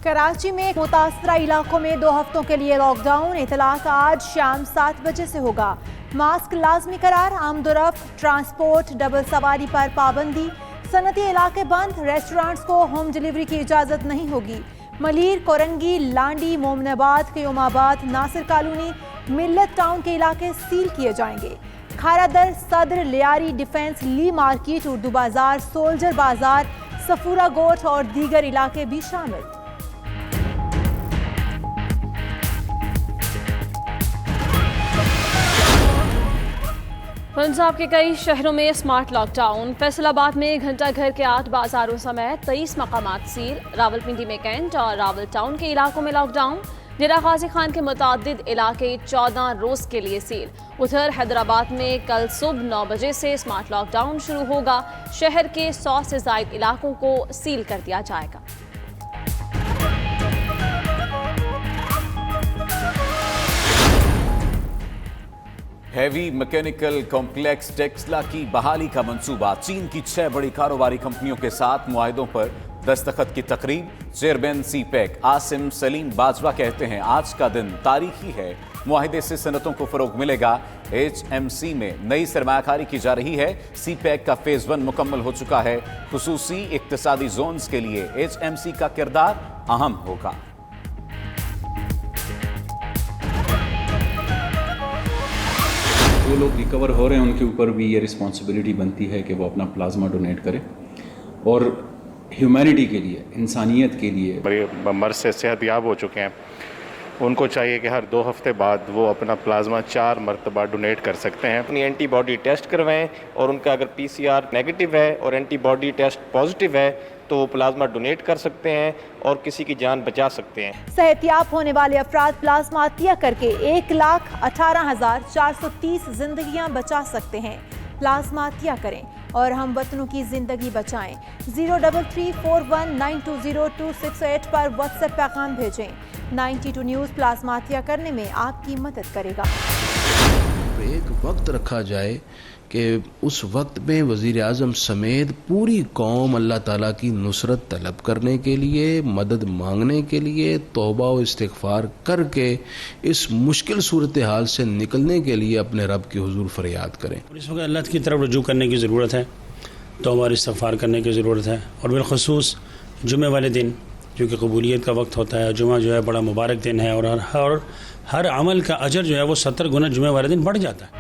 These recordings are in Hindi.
कराची में मुतासरा इलाकों में 2 हफ्तों के लिए लॉकडाउन। इतलात आज शाम 7 बजे से होगा। मास्क लाजमी करार, आमदोरफ्त, ट्रांसपोर्ट, डबल सवारी पर पाबंदी, सनती इलाके बंद, रेस्टोरेंट्स को होम डिलीवरी की इजाज़त नहीं होगी। मलीर, कोरंगी, लांडी, मोमनाबाद, क्योमाबाद, नासिर कॉलोनी, मिल्लत टाउन के इलाके सील किए जाएंगे। खारादर, सदर, लियारी, डिफेंस, ली मार्केट, उर्दू बाजार, सोल्जर बाजार, सफूरा गोट और दीगर इलाके भी शामिल। पंजाब के कई शहरों में स्मार्ट लॉकडाउन। फैसलाबाद में घंटा घर के 8 बाजारों समेत 23 मकामात सील। रावलपिंडी में कैंट और रावल टाउन के इलाकों में लॉकडाउन। डेरा गाजी खान के मुतादिद इलाके 14 रोज के लिए सील। उधर हैदराबाद में कल सुबह 9 बजे से स्मार्ट लॉकडाउन शुरू होगा। शहर के 100 से ज्यादा इलाकों को सील कर दिया जाएगा। हैवी मैकेनिकल कॉम्प्लेक्स टेक्सला की बहाली का मंसूबा। चीन की 6 बड़ी कारोबारी कंपनियों के साथ मुआहिदों पर दस्तखत की तकरीब। चेयरमैन सीपैक आसिम सलीम बाजवा कहते हैं आज का दिन तारीखी है। मुआहिदे से सनतों को फरोग मिलेगा। HMC में नई सरमायाकारी की जा रही है। सीपैक का फेज 1 मुकम्मल हो चुका है। खुसूसी इक्तिसादी जोन्स के लिए HMC का किरदार अहम होगा। जो लोग रिकवर हो रहे हैं उनके ऊपर भी ये रिस्पॉन्सिबिलिटी बनती है कि वो अपना प्लाज्मा डोनेट करें और ह्यूमैनिटी के लिए, इंसानियत के लिए। बड़े मर्ज से सेहतयाब हो चुके हैं, उनको चाहिए कि हर 2 हफ्ते बाद वो अपना प्लाज्मा 4 मरतबा डोनेट कर सकते हैं। अपनी एंटीबॉडी टेस्ट करवाएं और उनका अगर PCR नेगेटिव है और एंटीबॉडी टेस्ट पॉजिटिव है तो वो प्लाज्मा डोनेट कर सकते हैं और किसी की जान बचा सकते हैं। सेहतियाब होने वाले अफराद प्लाज्मा अतिया करके 1,18,430 जिंदगियां बचा सकते हैं। प्लाज्मा अतिया करें और हम वतनों की जिंदगी बचाएं। 0334192026 पर व्हाट्सएप पैगाम भेजें। 92 न्यूज़ प्लाज्मा अतिया करने में आपकी मदद करेगा। एक वक्त रखा जाए कि उस वक्त में वज़ीर आज़म समेत पूरी कौम अल्लाह ताला की नुसरत तलब करने के लिए, मदद मांगने के लिए, तौबा व इस्तिग़फ़ार करके इस मुश्किल सूरत हाल से निकलने के लिए अपने रब के हुजूर फरियाद करें। इस वक्त अल्लाह की तरफ रुजू करने की ज़रूरत है, तौबा और इस्तिग़फ़ार करने की ज़रूरत है। और बिलख़ुसूस जुमे वाले दिन जो कि कबूलियत का वक्त होता है, जुमा जो है बड़ा मुबारक दिन है और हर अमल का अजर जो है वो 70 गुना जुमे वाले दिन बढ़ जाता है।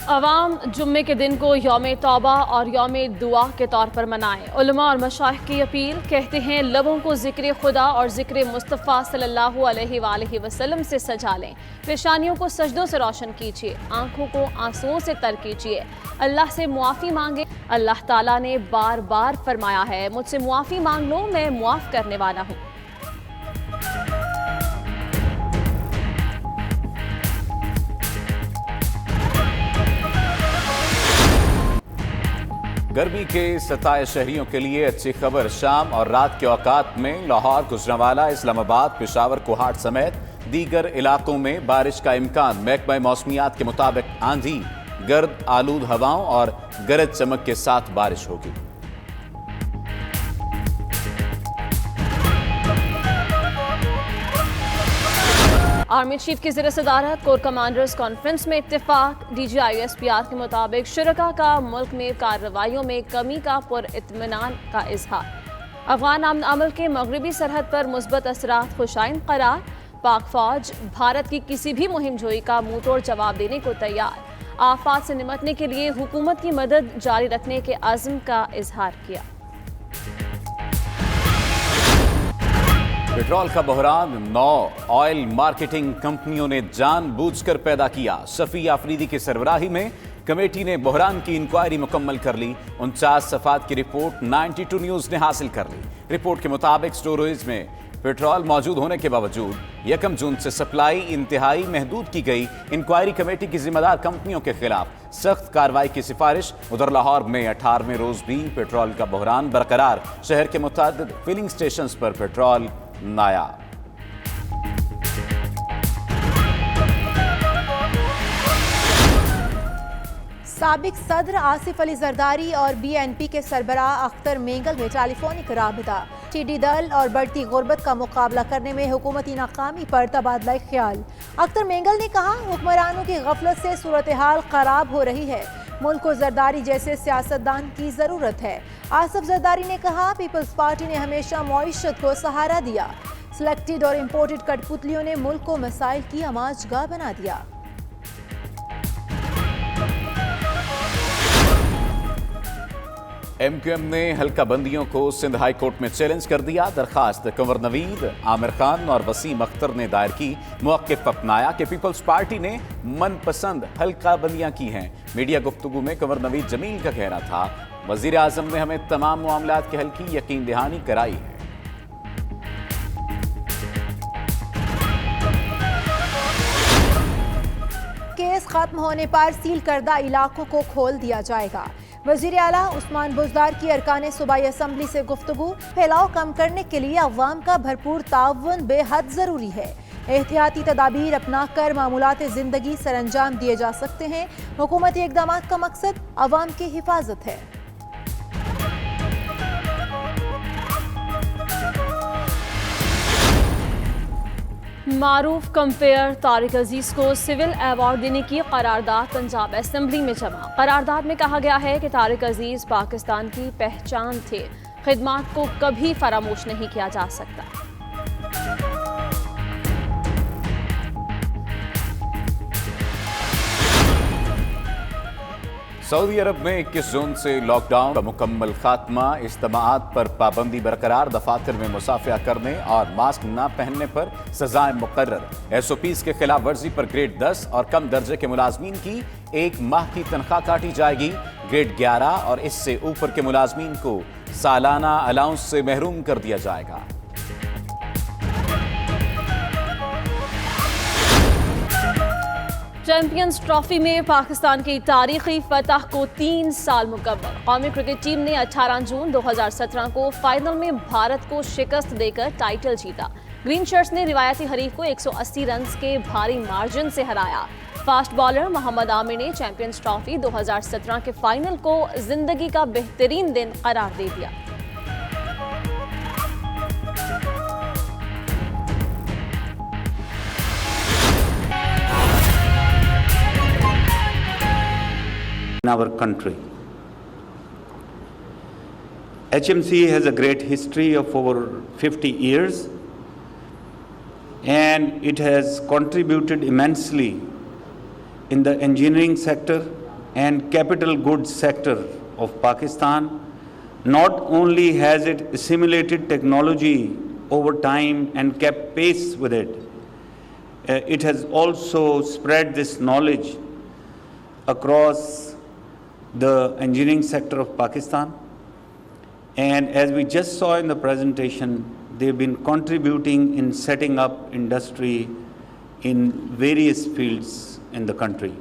अवाम जुम्मे के दिन को यौम तौबा और यौम दुआ के तौर पर मनाएं। उलमा और मशाइख की अपील। कहते हैं लबों को ज़िक्र खुदा और ज़िक्र मुस्तफ़ा सल्लल्लाहु अलैहि वसल्लम से सजा लें। पेशानियों को सजदों से रोशन कीजिए, आंखों को आंसुओं से तर कीजिए। अल्लाह से मुआफ़ी मांगे। अल्लाह ताला ने बार बार फरमाया है, मुझसे मुआफ़ी मांग लो, मैं मुआफ़ करने वाला हूँ। गर्मी के सताए शहरियों के लिए अच्छी खबर। शाम और रात के औकात में लाहौर, गुजरांवाला, इस्लामाबाद, पेशावर, कोहाट समेत दीगर इलाकों में बारिश का इम्कान। महकमा मौसमियात के मुताबिक आंधी, गर्द आलूद हवाओं और गरज चमक के साथ बारिश होगी। आर्मी चीफ की ज़ेर सदारत कोर कमांडर्स कॉन्फ्रेंस में इत्तेफाक। DGISPR के मुताबिक शुरका का मुल्क में कार्रवाइयों में कमी का पुरइत्मीनान का इजहार। अफगान अमन अमल के मगरबी सरहद पर मुस्बत असरात खुशाइन करार। पाक फौज भारत की किसी भी मुहिम जोई का मुंह तोड़ जवाब देने को तैयार। आफात से निमटने के लिए हुकूमत की मदद जारी रखने के अज़्म का इजहार किया। पेट्रोल का बहरान 9 ऑयल मार्केटिंग कंपनियों ने जानबूझकर पैदा किया। शफी आफरीदी की सरबराही में कमेटी ने बहरान की इंक्वायरी मुकम्मल कर ली। 49 सफ़ात की रिपोर्ट 92 न्यूज़ ने हासिल कर ली। रिपोर्ट के मुताबिक स्टोरेज में पेट्रोल मौजूद होने के बावजूद 1 जून से सप्लाई इंतहाई महदूद की गई। इंक्वायरी कमेटी की जिम्मेदार कंपनियों के खिलाफ सख्त कार्रवाई की सिफारिश। उधर लाहौर में 18वें रोज भी पेट्रोल का बहरान बरकरार। शहर के मुतादिद फिलिंग स्टेशन पर पेट्रोल नायाब। साबिक सदर आसिफ अली जरदारी और BNP के सरबराह अख्तर मेंगल में टेलीफोनिक राबता। टिड्डी दल और बढ़ती गुर्बत का मुकाबला करने में हुकूमती नाकामी पर तबादला ख्याल। अख्तर मेंगल ने कहा, हुक्मरानों की गफलत से सूरत हाल खराब हो रही है, मुल्क को जरदारी जैसे सियासतदान की जरूरत है। आसिफ जरदारी ने कहा, पीपल्स पार्टी ने हमेशा मईशत को सहारा दिया। सिलेक्टेड और इम्पोर्टेड कठपुतलियों ने मुल्क को मसाइल की आमाजगाह बना दिया। MQM ने हल्का बंदियों को सिंध हाई कोर्ट में चैलेंज कर दिया। दरखास्त कंवर नवीद, आमिर खान और वसीम अख्तर ने दायर की। मौक़िफ़ अपनाया कि पीपल्स पार्टी ने मनपसंद हल्का बंदियां की हैं। मीडिया गुफ्तगू में कंवर नवीद जमील का कहना था, वज़ीर आज़म ने हमें तमाम मामलात के हल की यकीन दहानी कराई है। केस खत्म होने पर सील करदा इलाकों को खोल दिया जाएगा। वज़ीर आला उस्मान बुज़दार की अरकान सूबाई असम्बली से गुफ्तगू। फैलाव कम करने के लिए अवाम का भरपूर ताउन बेहद ज़रूरी है। एहतियाती तदाबीर अपना कर मामूलात ज़िंदगी सरअंजाम दिए जा सकते हैं। हुकूमती इक़दाम का मकसद अवाम की हिफाजत है। मारूफ कंपेयर तारिक अजीज को सिविल अवार्ड देने की करारदाद पंजाब असेंबली में जमा। करारदाद में कहा गया है कि तारिक अजीज पाकिस्तान की पहचान थे, खिदमात को कभी फरामोश नहीं किया जा सकता। सऊदी अरब में 21 जून से लॉकडाउन का मुकम्मल खात्मा। इज्तिमाआत पर पाबंदी बरकरार। दफातर में मुसाफिया करने और मास्क न पहनने पर सजाएं मुकर्रर। SOPs के खिलाफ वर्जी पर ग्रेड 10 और कम दर्जे के मुलाजमीन की 1 माह की तनख्वाह काटी जाएगी। ग्रेड 11 और इससे ऊपर के मुलाजमीन को सालाना अलाउंस से महरूम कर दिया जाएगा। चैंपियंस ट्रॉफी में पाकिस्तान की तारीखी फतह को 3 साल मुकम्मल। कौमी क्रिकेट टीम ने 18 जून 2017 को फाइनल में भारत को शिकस्त देकर टाइटल जीता। ग्रीन शर्ट्स ने रिवायती हरीफ को 180 रन के भारी मार्जिन से हराया। फास्ट बॉलर मोहम्मद आमिर ने चैंपियंस ट्रॉफी 2017 के फाइनल को जिंदगी का बेहतरीन दिन करार दे दिया। In our country, HMC has a great history of over 50 years, and it has contributed immensely in the engineering sector and capital goods sector of Pakistan. Not only has it assimilated technology over time and kept pace with it, it has also spread this knowledge across the engineering sector of Pakistan. And as we just saw in the presentation, they've been contributing in setting up industry in various fields in the country.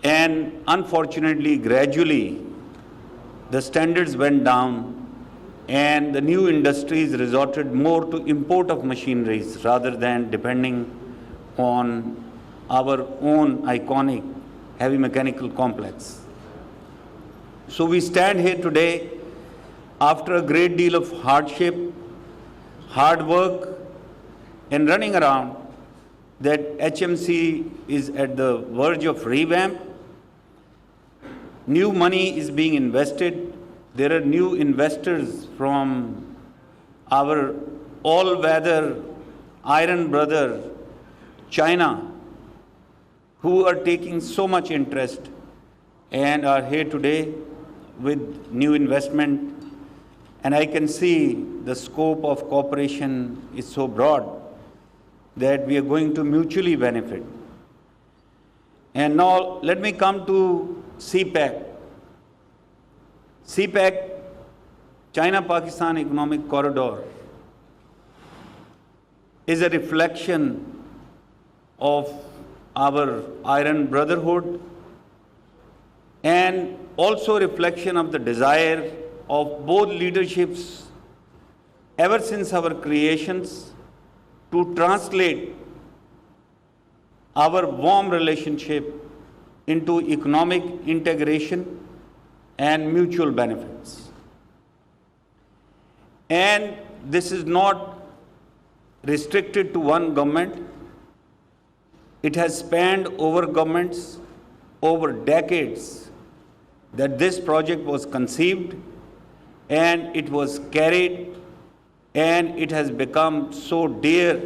And unfortunately, gradually, the standards went down and the new industries resorted more to import of machineries rather than depending on our own iconic heavy mechanical complex. So we stand here today after a great deal of hardship, hard work, and running around, that HMC is at the verge of revamp. New money is being invested. There are new investors from our all-weather iron brother, China, who are taking so much interest and are here today with new investment. And I can see the scope of cooperation is so broad that we are going to mutually benefit. And now let me come to CPEC. CPEC, China-Pakistan Economic Corridor, is a reflection of our iron brotherhood and also a reflection of the desire of both leaderships ever since our creations to translate our warm relationship into economic integration and mutual benefits. And this is not restricted to one government. It has spanned over governments, over decades, that this project was conceived and it was carried, and it has become so dear